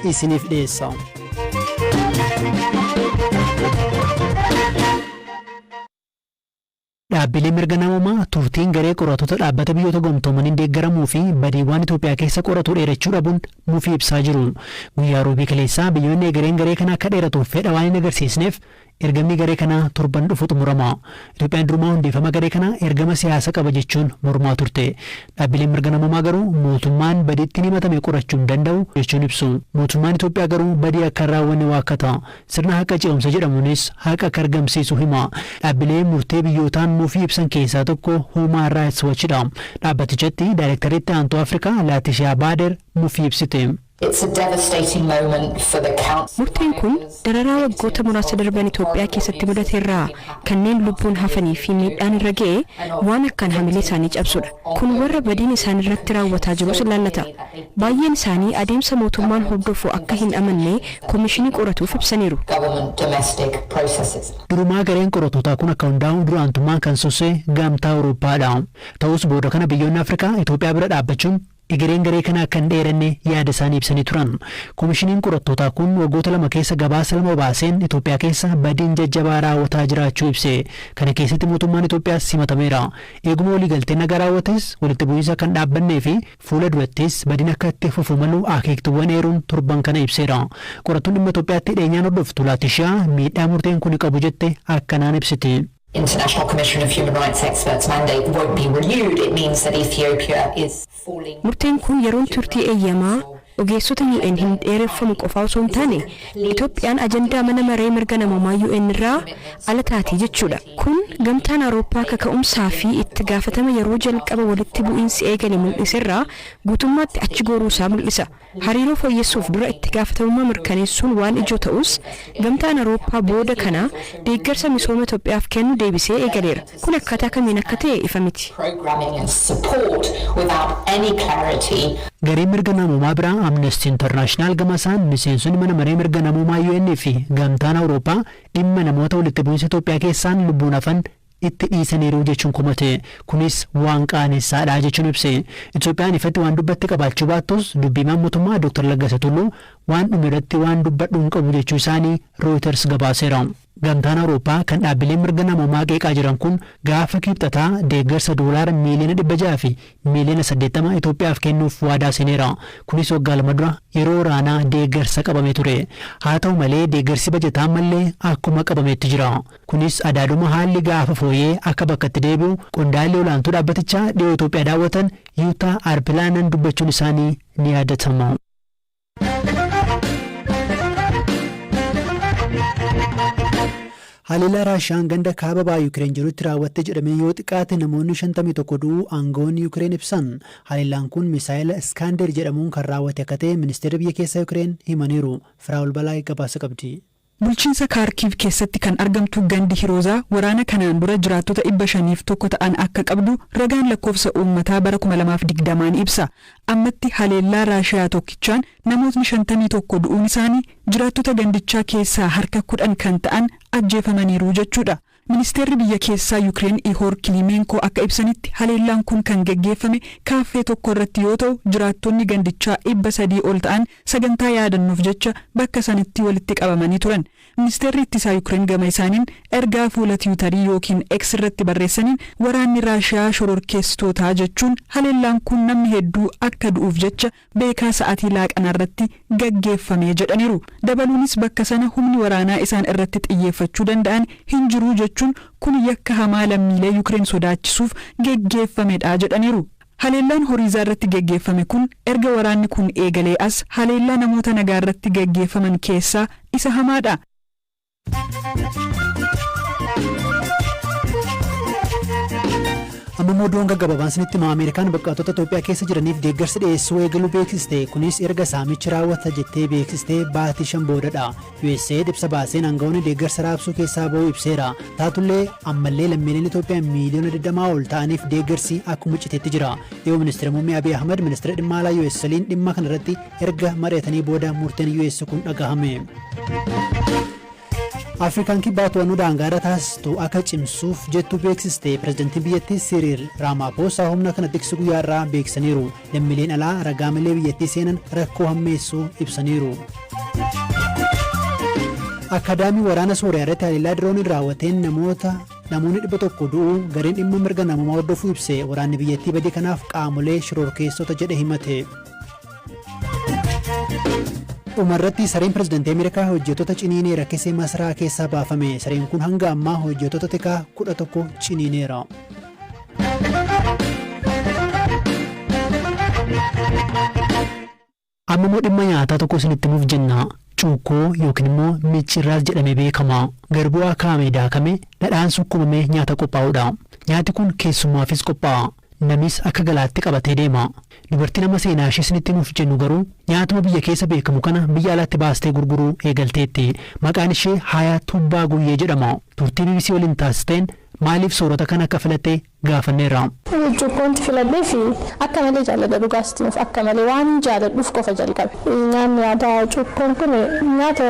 isiniif dhiyeessa. Dhaabbilee mirga namummaa turtiin garee qorattoota dhaabbata biyyoota gamtoomaniin deeggaramuu fi badiiwwan Itoophiyaa keessa qoratu dheerachuu dhabuun mufii ibsaa jiru. Guyyaa roobii kaleessaa biyyoonni egereen garee kana akka dheeratuuf fedha waan hin agarsiisneef ergamni garee kanaa torban dhufu xumurama. Itoophiyaan durumaa hundeeffama garee kanaa ergama siyaasa qaba jechuun mormaa turte. Dhaabbileen mirga namummaa garuu mootummaan badiitti himatame qorachuu hin danda'u jechuun ibsu. Mootummaan Itoophiyaa garuu badii akka hin raawwanne waakkata. Sirna haqa ce'umsa jedhamuunis haqa akka argamsiisu hima. Dhaabbilee murtee biyyootaan mufii ibsan keessaa tokko Human Rights Watchidha. Dhaabbatichatti daayirektariitti aantuu Afrikaa Laatishaa Baader mufii ibsite. Murteen kun dararaa waggoota muraasa darban Itoophiyaa keessatti mudateerraa kanneen lubbuun hafanii fi miidhaan irra ga'e waan akkaan hamilee isaanii cabsudha. Kun warra badiin isaan irratti raawwataa jirus ilaallata. Baay'een isaanii adeemsa mootummaan hordofu akka hin amanne koomishinii qoratuuf ibsaniiru. Durumaa gareen qorattootaa kun akka hundaa'u duraantummaan kan sosse gamtaa Awurooppaadha. Ta'us booda kana biyyoonni Afrikaa Itoophiyaa bira dhaabbachuun egereen garee kana akka hin dheeranne yaada isaanii ibsanii turan. Koomishiniin qorattootaa kun waggoota lama keessa gabaasa lama baaseen Itoophiyaa keessa badiin jajjabaa raawwataa jiraachuu ibse. Kana keessatti mootummaan Itoophiyaas simatameera. Eeguma waliigalteen nagaa raawwates walitti bu'iinsa kan dhaabbannee fi fuula durattis badiin akka itti fufu malu akeektuuwwan eeruun torban kana ibseera. Qorattuun dhimma Itoophiyaatti dhiyeenyaan hordoftu Laatishaa miidhaa murteen kun qabu jette akkanaan ibsite. International Commission of Human Rights Experts mandate won't be renewed. It means that Ethiopia is falling. Murteen kun yeroon turtii eeyyamaa ogeessota UN hin dheereffamu qofa osoo hin taane Itoophiyaan ajandaa mana maree mirga namummaa UN irraa ala taati jechuudha. Kun gamtaan Awurooppaa kaka'umsaa fi itti gaafatama yeroo jalqaba walitti bu'iinsi eegale mul'iserraa guutummaatti achi gooruusaa mul'isa. Hariiroo fooyyessuuf dura itti gaafatamummaa mirkaneessuun waan ijoo ta'us gamtaan Awurooppaa booda kana deeggarsa misooma Itoophiyaaf kennu deebisee eegaleera. Kun akkaataa kamiin akka ta'e ifa miti. Gareen mirga namummaa biraa Amnesty International gamasaan miseensonni mana maree mirga namummaa UN fi gamtaan Awurooppaa dhimma namoota walitti bu'iinsa Itoophiyaa keessaan lubbuun hafan itti dhiisaniiru jechuun komate. Kunis waan qaanessaadha jechuun ibse. Itoophiyaan ifatti waan dubbatti qabaachuu baattus dubbiimaan mootummaa Dr. Laggasee Tulluu waan dhumirratti waan dubbadhu hin qabu jechuu isaanii Reuters gabaaseera. Gamtaan Awurooppaa kan dhaabbileen mirga namummaa qeeqaa jiran kun gaafa kibxataa deeggarsa doolaara miiliyoona 600 fi miiliyoona 80 Itoophiyaaf kennuuf waadaa seeneera. Kunis waggaa lama dura yeroo waraanaa deeggarsa qabamee ture. Haa ta'u malee deeggarsi bajataa mallee akkuma qabameetti jira. Kunis adaaduma haalli gaafa fooyyee akka bakkatti deebi'u qondaalli olaantuu dhaabbatichaa dhiyoo Itoophiyaa daawwatan Yuutaa Arpilaanan dubbachuun isaanii ni yaadatama. Haliilaa Raashiyaan ganda kaaba bahaa Yuukireen jirutti raawwatte jedhamee yoo xiqqaate namoonni 51 du'uu aangawoonni Yuukireen ibsan. Haliilaan kun misaayila Iskaandeer jedhamuun kan raawwate akka ta'e ministeera biyya keessaa Yuukireen himaniiru. Firaa'ol Balaa gabaasa qabdi. Bulchiinsa Kaarkiv keessatti kan argamtu gandi Hiroozaa waraana kanaan dura jiraattota 501 ta'an akka qabdu ragaan lakkoofsa uummataa bara 2020 ibsa. Ammatti haleellaa Raashiyaa tokkichaan namootni 51 du'uun isaanii jiraattota gandichaa keessaa harka 10 kan ta'an ajjeefamaniiru jechuudha. Ministeerri biyya keessaa Yuukireen Ihoor Kilimenko akka ibsanitti haleellaan kun kan geggeeffame kaaffee tokko irratti yoo ta'u jiraattonni gandichaa 300 ol ta'an sagantaa yaadannoof jecha bakka sanitti walitti qabamanii turan. Ministeerri ittisaa Yuukireen gama isaaniin ergaa fuula Tiwiitarii yookiin X irratti barreessaniin waraanni Raashiyaa shororkeessitootaa jechuun haleellaan kun namni hedduu akka du'uuf jecha beekaa sa'aatii laaqanaa irratti geggeeffame jedhaniiru. Dabaluunis bakka sana humni waraanaa isaan irratti xiyyeeffachuu danda'an hin jiru jechuun kun yakka hamaa lammiilee Yuukireen sodaachisuuf geggeeffamedha jedhaniiru. Haleellaan horiizaa irratti geggeeffame kun erga waraanni kun eegalee as haleellaa namoota nagaa irratti geggeeffaman keessaa isa hamaadha. Amma moduun gaggababaan sinitti Ameerikaan buqqaatota Itoophiyaa keessa jiraniif deeggarsa dhiyeessuu eegaluu beeksiste. Kunis erga saamichi raawwata jettee beeksiste baatii 5 boodadha. USA ibsa baaseen aangawoonni deeggarsa raabsuu keessaa ba'uu ibseera. Taatullee ammallee lammiileen Itoophiyaa miiliyoona 20 ol ta'aniif deeggarsi akkuma citeetti jira. Yoo ministeera muummee Abiy Ahmed ministeera dhimma alaa US waliin dhimma kana irratti erga mari'atanii booda murteen US kun dhagahame. Afrikaan kibbaa to'annoo daangaa taasistu akka cimsuuf jettu beeksiste pirezidantiin biyyattii Siriil Raamaaposaa humna kana tiksu guyyaarraa beeksaniiru. Lammiileen alaa ragaa malee biyyattii seenan rakkoo hammeessuu ibsaniiru. Akaadaamii waraana Sooriyaa irratti haleellaa dirooniin raawwateen namoonni 100 du'uu gareen dhimma mirga namummaa hordofuu ibse. Waraanni biyyattii badii kanaaf qaamolee shororkeessota jedhe himate. Umarratti sareen pirezidantii Ameerikaa hojjettoota ciniinee rakkisee masaraa keessaa baafame. Sareen kun hanga ammaa hojjettoota tikaa 11 ciniineera. Amma immoo dhimma nyaataa tokko isinitti himuuf jenna. Cuukkoo yookiin immoo michirraas jedhamee beekama. Garbuu akaamee daakame dhadhaan sukkumamee nyaata qophaa'udha. Nyaati kun keessummaafis qophaa'a. Namis akka galaatti qabatee deema. Dubartiin amma seenaa ishee isinitti himuuf jennu garuu nyaatuma biyya keessa beekamu kana biyya alaatti baastee gurguruu eegalteetti. Maqaan ishee Hayaa Tubbaa Guyyee jedhama. Turtii BBC waliin taasisteen maaliif soorata kana akka filatte gaafanneerra. Cuukkoon filadhee fi akka malee jaalladha dhugaatiif akka malee waan jaalladhuuf qofa jalqabe. Nyaanni aadaa cuukkoon kun nyaata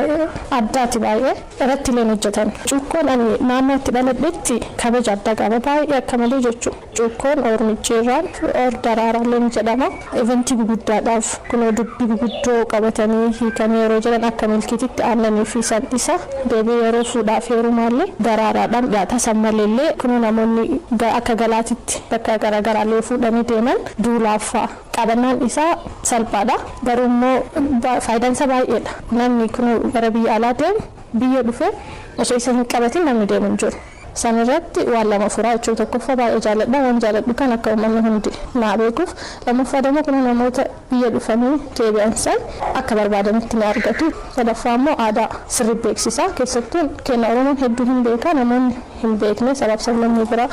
addaati baay'ee irratti illee hojjetan. Cuukkoon ani naannoo itti dhaladhetti kabaja addaa qaba baay'ee akka malee jechuudha. Cuukkoon oormicheerraan daraaraallee ni jedhama. Eventii guguddaadhaaf kunoo dubbii guguddoo qabatanii hiikanii yeroo jiran akka milkiititti aannanii fi sandisa deebii yeroo fuudhaaf heerumaallee daraaraadhaan dhiyaata sammalleellee kunoo namoonni akka galaatitti bakka garaagaraalee fuudhanii deeman duulaaf qabannaan isaa salphaadha. Garuu immoo faayidaan isaa baay'eedha. Namni kunoo gara biyya alaa deemu biyya dhufe osoo isa hin qabatin namni deemu hin jiru. Sanirratti waan lama furaa jechuun tokkoffaa baay'ee jaalladha. Waan jaalladhu kan akka uummanni hundi naa beekuuf lammaffaa immoo kun namoota biyya dhufanii deebi'an san akka barbaadanitti ni argatu. Sadaffaa immoo aadaa sirrii beeksisaa keessattuu kenna Oromoon hedduu hin beekaa namoonni hin beekne sabab sablammii bira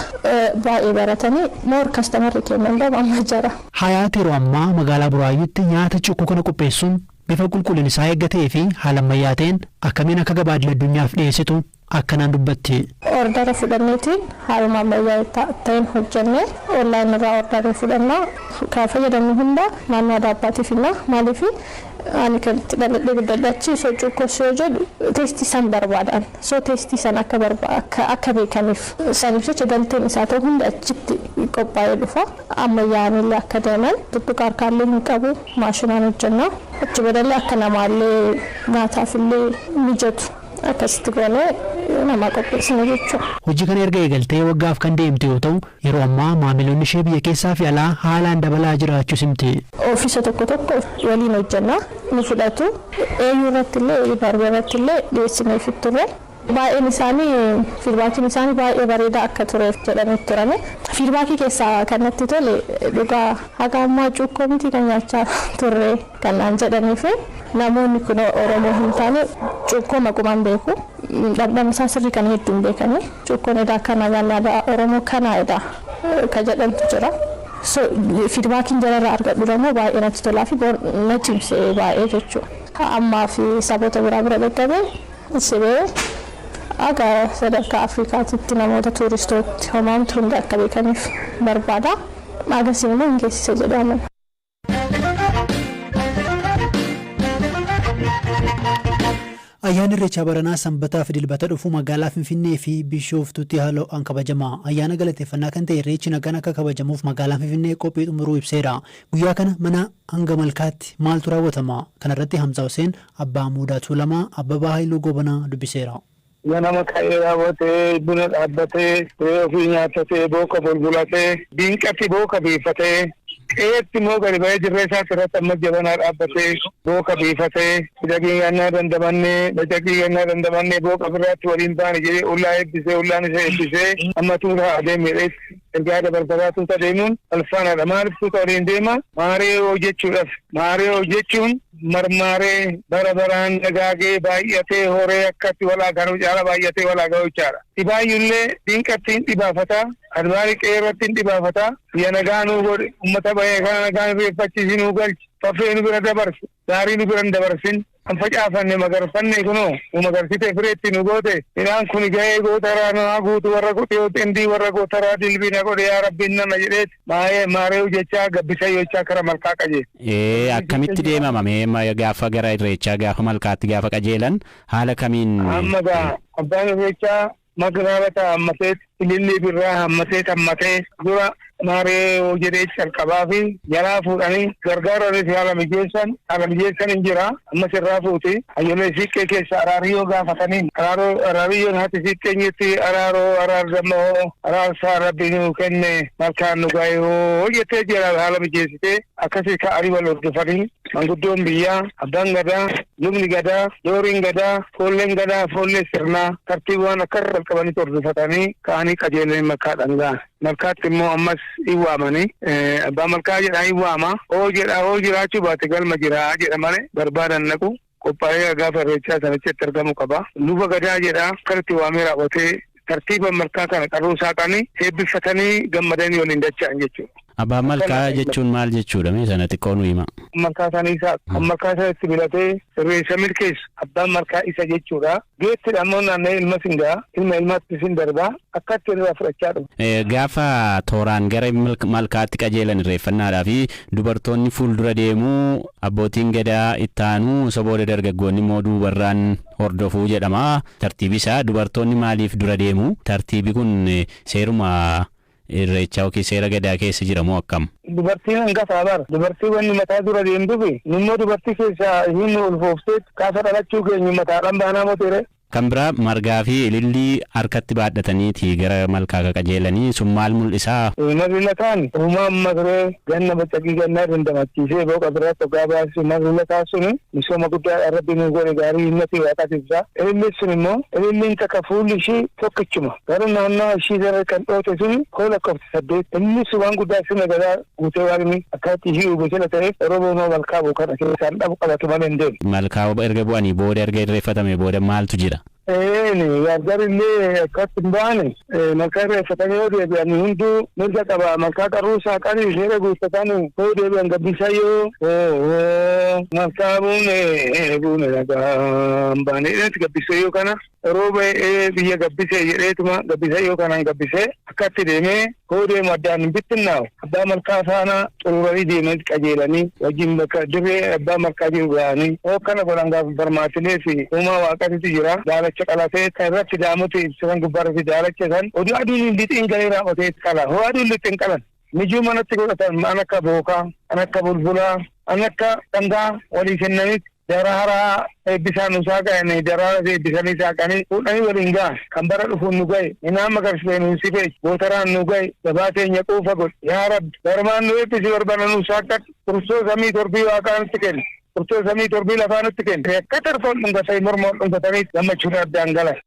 baay'ee baratanii moor kastamarri kennan dhabu amma jira. Hayaati yeroo ammaa magaalaa Buraayyuutti nyaata cuukkoo kana qopheessuun bifa qulqullina isaa eeggatee fi haala ammayyaa ta'een akkamiin akka gabaa addunyaaf dhiyeessitu akkanaan dubbatti. Ordara fudhanneetiin haaluma ammayyaa ta'een hojjennee onlaayinii irraa ordara fudhannaa kan fayyadamnu hunda naannoo aadaa abbaatiif hinna maaliif ani kan itti dhaladhee guddadhachi soo cuukkoo yoo jedhu teestii san barbaadan soo teestii san akka beekaniif saniif jecha galteen isaa ta'u hundi achitti qophaa'ee dhufa ammayyaanillee akka deeman tuttuqa harkaallee hin qabu maashinaan hojjennaa achi boodallee akka namaallee nyaataafillee mijatu. Akkasitti goonee nama qopheessina jechuudha. Hojii kana erga eegaltee waggaaf kan deemte yoo ta'u yeroo ammaa maamiloonni ishee biyya keessaa fi alaa haalaan dabalaa jiraachuu simte. Ofiisa tokko waliin hojjennaa ni fudhatu. Eeyyuu irratti illee barbee irratti illee dhiyeessineef turre. Baay'een isaanii fiidbaakiin isaanii baay'ee bareedaa akka tureef jedhamee turame. Fiidbaakii keessaa kan natti tole dhugaa haga ammaa cuukkoo miti kan nyaachaa turre kan naan jedhaniif namoonni kun Oromoo hin taane cuukkoo maqumaan beeku. Dhabdhama isaa sirrii kan hedduu hin beekani. Cuukkoon edaa kana nyaanni Oromoo kana edaa kan jedhamtu jira. Fiidbaakiin jararraa argadhu immoo baay'ee natti tolaa fi na cimsee baay'ee jechuudha. Ammaa fi saboota biraa bira dhaqqabee sibee akka sadarkaa Afrikaatitti namoota tuuristooti homaamtu hundi akka beekaniif barbaada. Agarsiin immoo hin geessise jedhamu. Ayyaanni Irreechaa baranaa sanbataa fi dilbata dhufu magaalaa Finfinnee fi Bishooftuutti haalaan kabajama. Ayyaana galateeffannaa kan ta'e Irreechi nagaan akka kabajamuuf magaalaan Finfinnee qophii xumuruu ibseera. Guyyaa kana mana hanga malkaatti maaltu raawwatama? Kana irratti Hamza Hussein, Abbaa Muudaa Tuulamaa, Abbabaa Haayiluu Gobanaa dubbiseera. Nama ka'ee raawwatee buna dhaabbatee ofii nyaattatee booka bulbulatee diinqatti booka biifatee qeetti immoo gadi ba'ee jirree isaa irratti amma jabanaa dhaabbatee booka biifatee dacaqii gannaa dandamannee booka biraatti waliin taane jedhee ollaa eebbisee ollaan isa eebbisee amma tuuta adeemedhees ergaa dabarbataa tuuta deemuun alfaanaadha. Maaliif tuuta waliin deema? Maaree hojjechuudhaaf. Maaree hojjechuun marmaaree bara baraan dagaagee baay'atee horee akkatti walaaganuu caala baay'atee walaaganuu caala. Dhibaayyullee diinqattiin dhibaafataa, adbaari qeerrattiin dhibaafataa, biyya nagaanuu godhe, uummata bahee kana nagaan reeffachiisinuu galchi, faffee nu bira dabarsu, gaarii nu bira dabarsin, facaafanne magarfanne kunoo nu magarsite fireetti nu goote midhaan kun gahee gootaraa nama guutu warra godhee xindii warra gootaraa dilbiina godhe yaa rabbiin nama jedheet maaree jechaa gabbisa jechaa kara malkaa qajeela. Akkamitti deemama mee gaafa gara irreechaa gaafa malkaatti gaafa qajeelan haala kamiin? Amma abbaan irreechaa magaalata ammateet ililli birraa hammatee dura maaree jedhee calqabaa fi jalaa fuudhanii gargaaranii haala mijeessan hin jira ammas irraa fuuti hayyolee siiqqee keessa araariyyoo gaafataniin araariyyoon hati siiqqeenyitti araar dammoo araarsaa rabbi nuu kenne malkaan nu ga'e hojjetee jira haala mijeessitee akkasii ka'anii wal hordofanii manguddoon biyyaa abbaan gadaa lubni gadaa dooriin gadaa foolleen gadaa foollee sirnaa tartiibaan akka calqabanii hordofatanii ka'anii qajeelanii malkaa dhangaa malkaatti immoo ammas iwaamanii abbaa malkaa jedhaa iwaama hoo jiraachuu baate galma jiraa jedha malee barbaadan naqu qophaa'ee gaafa irreechaa sanitti argamu qaba luba gadaa jedhaa akkatti waamee raawwatee tartiiba malkaa kana qaruu saaqanii eebbifatanii gammadanii waliin dacha'an jechuudha. Abbaan malkaa jechuun maal jechuudha mee sana xiqqoo nu hima. Malkaa sana isaa malkaa sana itti bilatee irreessa milkeessu abbaan malkaa isa jechuudha. Geettidha ammoo naanna'ee ilma singaa ilmaatti sin darbaa akkatti irraa fudhachaa dhufu. Gaafa tooraan gara malkaatti qajeelan irreeffannaadhaa fi dubartoonni fuuldura deemuu abbootiin gadaa ittaanuu sabooda dargaggoonni immoo duubarraan hordofuu jedhama. Tartiibi isaa dubartoonni maaliif dura deemu? Tartiibi kun seeruma irreechaa yookiin seera gadaa keessa jira moo akkam? Dubartiin hangafaa bara. Dubartii wanni mataa dura deemtufi immoo dubartii keessaa hin ulfoofteet gaafa dhalachuu keenya mataadhaan baanaa motere. Kan biraa margaa fi ilillii harkatti baadhataniiti gara malkaa qajeelanii sun maal mul'isaa? Marrilataan uumaan masree ganna baccaqii gannaa dandamachiisee booqa biraatti ogaa baasii marrilataan sun misooma guddaa irratti nu godhe gaarii hinnati waaqatifsa. Ililliin sun immoo ililliin takka fuulli ishii tokkichuma. Garuu naannoo ishii irra kan dhoote sun koola kofti 8. Ilillis waan guddaa sirna gadaa guutee waaqni akkatti ishii hubachila ta'eef yeroo boonoo malkaa buukana keessaan dhabu qabatu malee hin deemu. Malkaa erga bu'anii booda erga irreeffatame booda maaltu jira? Gargarillee akkatti hin baane malkaa irreeffatanii yoo deebi'an hunduu mirga qaba malkaa qaruu saaqanii seera guuttataan yoo deebi'an gabbisayyoo malkaa buune nagaan baaneedhaatti gabbisayyoo kana yeroo ba'ee biyya gabbisee jedheetuma gabbisayyoo kanaan gabbisee akkatti deemee yoo deemu addaan hin bittinnaa'u abbaa malkaa faana xururanii deemanii qajeelanii wajjin bakka dirree abbaa malkaa jiru ga'anii yoo kana godhan gaafa barmaatilee fi uumaa waaqatitti jira daalacha qalatee kan irratti daamuti ibsan gubbaarratti daalacha san oduu aduun lixiin galee raawwatee qala hoo aduun lixiin qalan mijuu manatti godhatan an akka bookaa an akka bulbulaa an akka dhangaa walii kennanitti daraara eebbisaan nusaa ga'anii daraara eebbisanii saaqanii fuudhanii waliin ga'a kan bara dhufuun nu ga'e inaan magarsee nu sifeech gootaraan nu ga'e gabaa teenya quufa godhe yaa rabbi barmaan nu eebbisi barbana nu saaqat turstoo samii torbii waaqaanitti kenna turstoo samii torbii lafaanitti kenna akka tarfoon dhungatanii mormoon dhungatanii gammachuun addaan galan.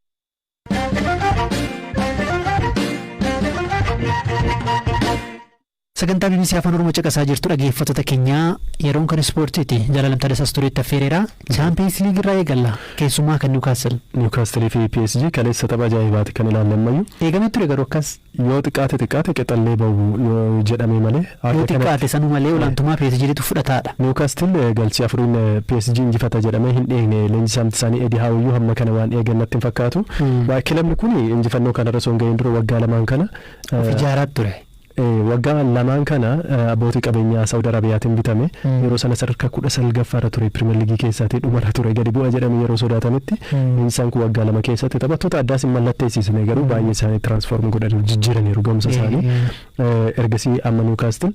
Sagantaa BBC Afaan Oromoo caqasaa jirtu dhaggeeffattoota keenya yeroon kan ispoortiiti jaalallamtaa dasaas tureetti affeereera Champions League irraa eegalla keessumaa kan Newcastle fi PSG kaleessa tapha ajaa'ibaati kan ilaalammayyuu eegamee ture garuu akkas yoo xiqqaate qixallee bahu yoo jedhame malee yoo xiqqaate sanuu malee olaantummaa PSGtu fudhataadha. Newcastle galchii afuriin PSG injifata jedhamee hin eegne leenjisaamti isaanii Eddie Howe hamma kana waan eegan natti hin fakkaatu kilabni kun injifannoo kanarra osoo hin gahin dura waggaa lamaan kana ijaaraat ture. Waggaa lamaan kana abbootii qabeenyaa Saudi Arabiyaatiin bitame yeroo sana sadarkaa 19 ture Premier League keessatti dhumarra ture gadi bu'a jedhamee yeroo sodaatametti isaan kun waggaa lama keessatti taphattoota addaas hin mallatteessisne garuu baay'ee isaanii transform godhanii jijjiiraniiru ga'umsa isaanii ergasii amma Newcastle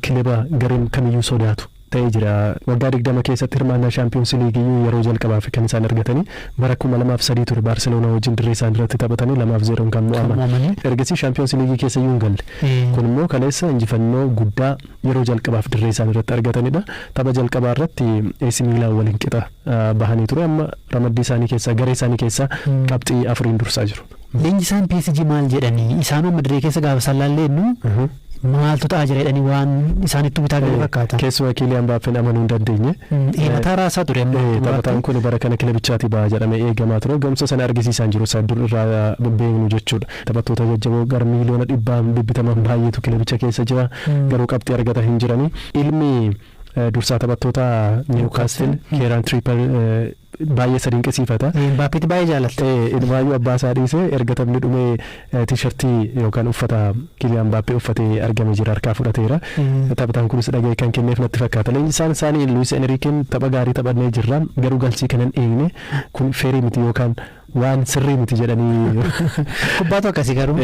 kilaba gareen kamiyyuu sodaatu ta'ee jira waggaa 20 keessatti hirmaannaa Champions League yeroo jalqabaaf kan isaan argatanii bara 2003 ture Barcelona wajjin dirree isaan irratti taphatanii 2-0 kan mo'aman ergasii Champions League keessa iyyuu hin galle kun immoo kaleessa injifannoo guddaa yeroo jalqabaaf dirree isaan irratti argatanidha tapha jalqabaa irratti AC Milan waliin qixa bahanii ture amma ramaddii isaanii keessa garee isaanii keessa qabxii 4 dursaa jiru. Leenjisaan PSG maal jedhanii isaan amma dirree keessa gaafa sallaalleenu maaltu ta'aa jira jedhanii waan isaanitti bitaa galee fakkaata. Keessumaa Kylian Mbappeen amanuu hin dandeenye. Mataa raasaa ture taphataan kun bara kana kilabichaati ba'a jedhamee eegamaa ture gamsa sana argisiisaan jiru isaa dur irraa beeknu jechuudha. Taphattoota jajjaboo gara miliyoona 100 bibbitaman baay'eetu kilabicha keessa jira garuu qabxii argata hin jiranii ilmi dursaa taphattoota Newcastle Kieran Trippier baay'ee sadiin qisiifata. Mbaappeetti baay'ee jaalatte. Ilmaayyuu abbaa isaa dhiisee erga taphni dhumee tiishartii yookaan uffata Kiliyaan Mbaappee uffatee argame jira harkaa fudhateera. Taphataan kunis dhaga'ee kan kenneef natti fakkaata. Leenjisaan isaanii Luis Enriqueen tapha gaarii taphannee jirra garuu galchii kanan eegne kun feerii miti yookaan waan sirrii miti jedhanii. Kubbaatu akkasii garuu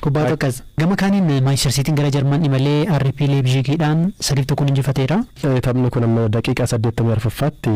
kubbaatu akkas. Gama kaaniin Manchester Cityn gara Jarman imalee RB Leipzigiidhaan 3-1 injifateera. Taphni kun amma daqiiqaa 84ffaatti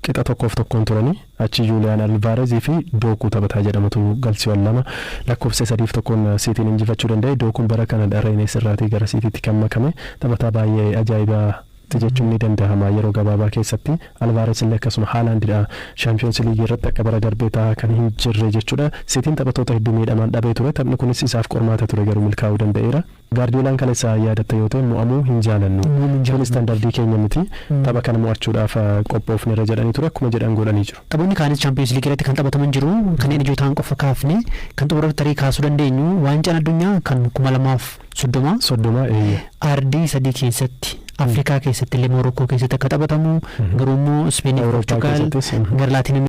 qixa tokkoof tokkoon turanii achi Julian Alvarez fi Doku taphataa jedhamatu galchiiwwan lama lakkoofsa 3-1 Cityn injifachuu danda'e. Dokuun bara kana Rennes irraatii gara Citytti kan makame taphataa baay'ee ajaa'ibaa jechuun ni danda'ama yeroo gabaabaa keessatti. Alvarez illee akkasuma Haalandidha Champions League irratti akka bara darbee ta'aa kan hin jirre jechuudha. Cityn taphattoota hedduu miidhamaan dhabee ture. Taphni kunis isaaf qormaata ture garuu milkaa'uu danda'eera. Gaardiyoolaan kan isaa yaadatta yoo ta'e mo'amuu hin jaalannu. Kun istaandardii keenya miti. Tapha kana mo'achuudhaaf qophoofne irra jedhanii ture akkuma jedhan godhanii jiru. Taphoonni kaanis Champions League irratti kan taphataman jiru. Kanneen ijoo ta'an qofa kaafne kan xumura tarii kaasuu dandeenyu waancaan addunyaa kan 2030 ardii 3 keessatti Afrikaa keessatti illee Morookoo keessatti akka taphatamu garuu immoo Ispeenii fi Portugaal gara Laatiin